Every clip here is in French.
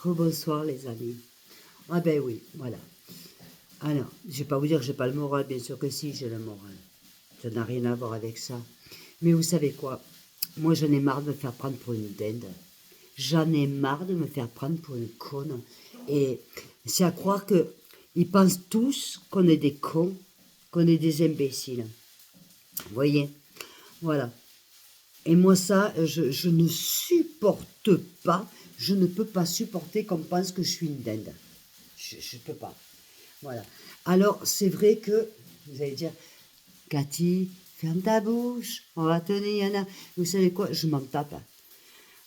Rebonsoir les amis. Ah ben oui, voilà. Alors, je vais pas vous dire que j'ai pas le moral, bien sûr que si, j'ai le moral. Ça n'a rien à voir avec ça. Mais vous savez quoi? Moi, j'en ai marre de me faire prendre pour une dinde. J'en ai marre de me faire prendre pour une conne. Et c'est à croire que ils pensent tous qu'on est des cons, qu'on est des imbéciles. Vous voyez? Voilà. Et moi, ça, je ne supporte pas, je ne peux pas supporter qu'on pense que je suis une dinde. Je ne peux pas. Voilà. Alors, c'est vrai que, vous allez dire, Cathy, ferme ta bouche, on va tenir, yana. Vous savez quoi? Je m'en tape. Vous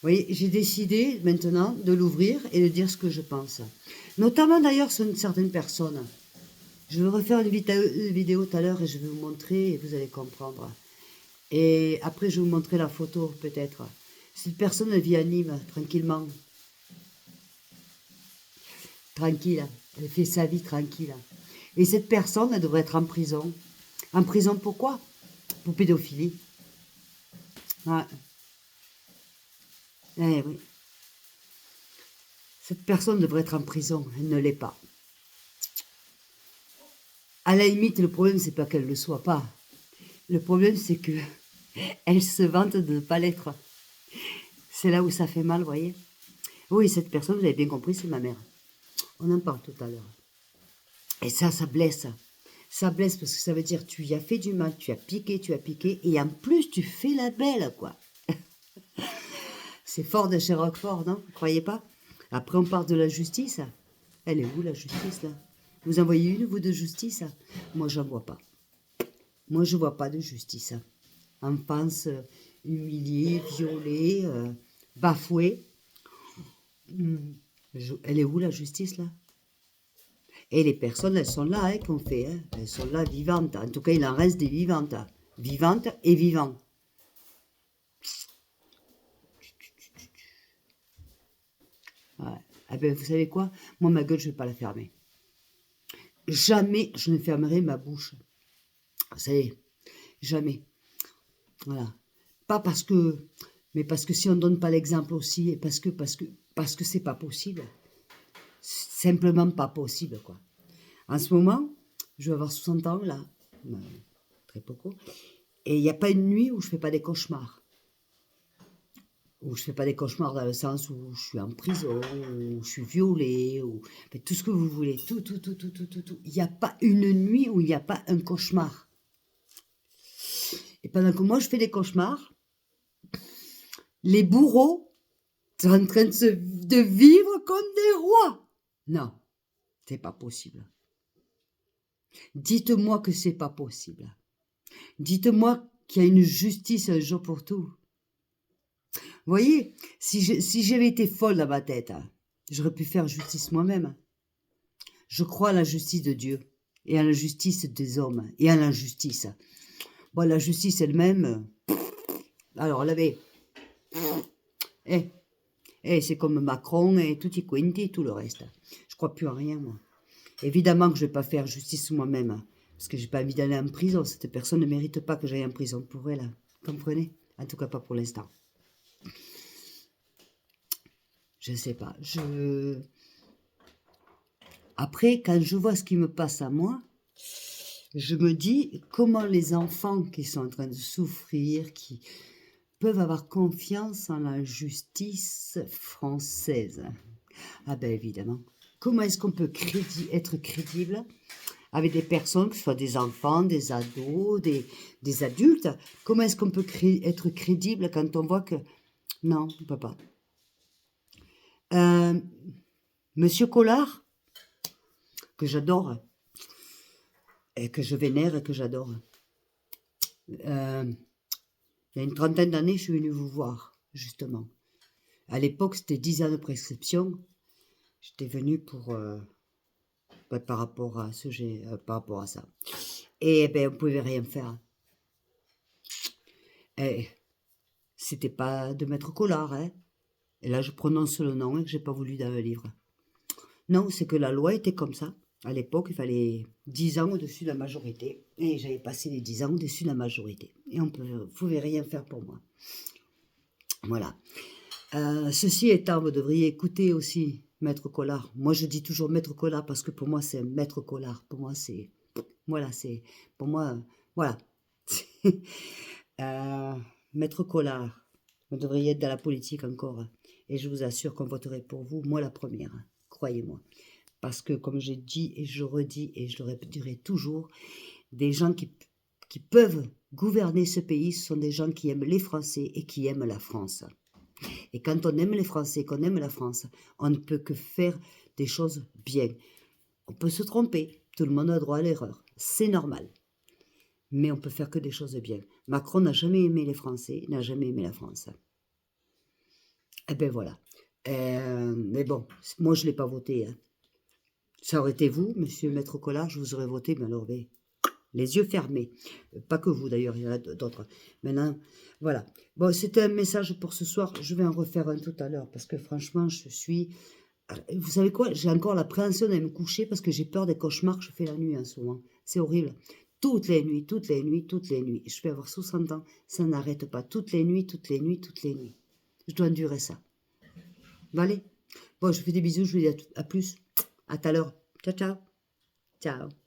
voyez, j'ai décidé maintenant de l'ouvrir et de dire ce que je pense. Notamment d'ailleurs sur une certaine personne. Je vais refaire une vidéo tout à l'heure et je vais vous montrer et vous allez comprendre. Et après, je vais vous montrer la photo, peut-être. Cette personne, elle vit à Nîmes, tranquillement. Tranquille. Elle fait sa vie tranquille. Et cette personne, elle devrait être en prison. En prison pourquoi? Pour pédophilie. Ouais. Eh oui. Cette personne devrait être en prison. Elle ne l'est pas. À la limite, le problème, c'est pas qu'elle ne le soit pas. Le problème, c'est que elle se vante de ne pas l'être. C'est là où ça fait mal, vous voyez. Oui, cette personne, vous avez bien compris, c'est ma mère. On en parle tout à l'heure. Et ça blesse. Ça blesse parce que ça veut dire tu y as fait du mal, tu as piqué, et en plus tu fais la belle, quoi. C'est fort de chez Roquefort, non? Vous croyez pas? Après, on parle de la justice. Elle est où, la justice, là? Vous en voyez une, vous, de justice? Moi, j'en vois pas. Moi, je vois pas de justice. Enfance humiliée, violée, bafouée. Elle est où, la justice, là? Et les personnes, elles sont là, hein, qu'on fait. Hein. Elles sont là, vivantes. En tout cas, il en reste des vivantes. Vivantes et vivants. Ouais. Ah ben, vous savez quoi? Moi, ma gueule, je ne vais pas la fermer. Jamais je ne fermerai ma bouche. Vous savez, jamais. Voilà. Pas parce que... Mais parce que si on ne donne pas l'exemple aussi, et parce que c'est pas possible. C'est simplement pas possible, quoi. En ce moment, je vais avoir 60 ans, là. Très beaucoup. Et il n'y a pas une nuit où je fais pas des cauchemars. Où je fais pas des cauchemars dans le sens où je suis en prison, où je suis violée, ou tout ce que vous voulez, tout. Il n'y a pas une nuit où il n'y a pas un cauchemar. Et pendant que moi je fais des cauchemars, les bourreaux sont en train de vivre comme des rois. Non, c'est pas possible. Dites-moi que c'est pas possible. Dites-moi qu'il y a une justice un jour pour tout. Vous voyez, si j'avais été folle dans ma tête, j'aurais pu faire justice moi-même. Je crois à la justice de Dieu et à la justice des hommes et à l'injustice. Bon, la justice elle-même, alors elle avait... c'est comme Macron et tutti quanti et tout le reste. Je crois plus en rien, moi. Évidemment que je vais pas faire justice moi-même, parce que j'ai pas envie d'aller en prison. Cette personne ne mérite pas que j'aille en prison pour elle. Comprenez? En tout cas, pas pour l'instant. Je ne sais pas. Après, quand je vois ce qui me passe à moi, je me dis comment les enfants qui sont en train de souffrir, qui peuvent avoir confiance en la justice française. Ah ben évidemment. Comment est-ce qu'on peut être crédible avec des personnes, que ce soit des enfants, des ados, des adultes? Comment est-ce qu'on peut être crédible quand on voit que... Non, on ne peut pas. Monsieur Collard, que j'adore, et que je vénère et que j'adore. Il y a une trentaine d'années, je suis venue vous voir, justement. À l'époque, c'était 10 ans de prescription. J'étais venue pour... par rapport à par rapport à ça. Et ben, on ne pouvait rien faire. Et c'était pas de Maître Collard, hein. Et là, je prononce le nom et que j'ai pas voulu dans le livre. Non, c'est que la loi était comme ça. À l'époque, il fallait 10 ans au-dessus de la majorité. Et j'avais passé les 10 ans au-dessus de la majorité. Et on ne pouvait rien faire pour moi. Voilà. Ceci étant, vous devriez écouter aussi Maître Collard. Moi, je dis toujours Maître Collard parce que pour moi, c'est Maître Collard. Pour moi, c'est... Voilà, c'est... Pour moi, voilà. Euh, Maître Collard. Vous devriez être dans la politique encore. Et je vous assure qu'on voterait pour vous, moi la première. Croyez-moi. Parce que, comme j'ai dit et je redis et je le répéterai toujours, des gens qui peuvent gouverner ce pays, ce sont des gens qui aiment les Français et qui aiment la France. Et quand on aime les Français, qu'on aime la France, on ne peut que faire des choses bien. On peut se tromper, tout le monde a droit à l'erreur, c'est normal. Mais on peut faire que des choses bien. Macron n'a jamais aimé les Français, n'a jamais aimé la France. Eh ben voilà. Mais bon, moi je ne l'ai pas voté. Hein. Ça aurait été vous, monsieur Maître Collard, je vous aurais voté, mais alors, les yeux fermés. Pas que vous d'ailleurs, il y en a d'autres. Maintenant, voilà. Bon, c'était un message pour ce soir. Je vais en refaire un tout à l'heure parce que franchement, je suis... Vous savez quoi? J'ai encore l'appréhension d'aller me coucher parce que j'ai peur des cauchemars que je fais la nuit en ce moment. C'est horrible. Toutes les nuits, toutes les nuits, toutes les nuits. Je vais avoir 60 ans, ça n'arrête pas. Toutes les nuits, toutes les nuits, toutes les nuits. Je dois endurer ça. Bon, allez. Bon, je vous fais des bisous, je vous dis à plus. À tout à l'heure. Ciao, ciao. Ciao.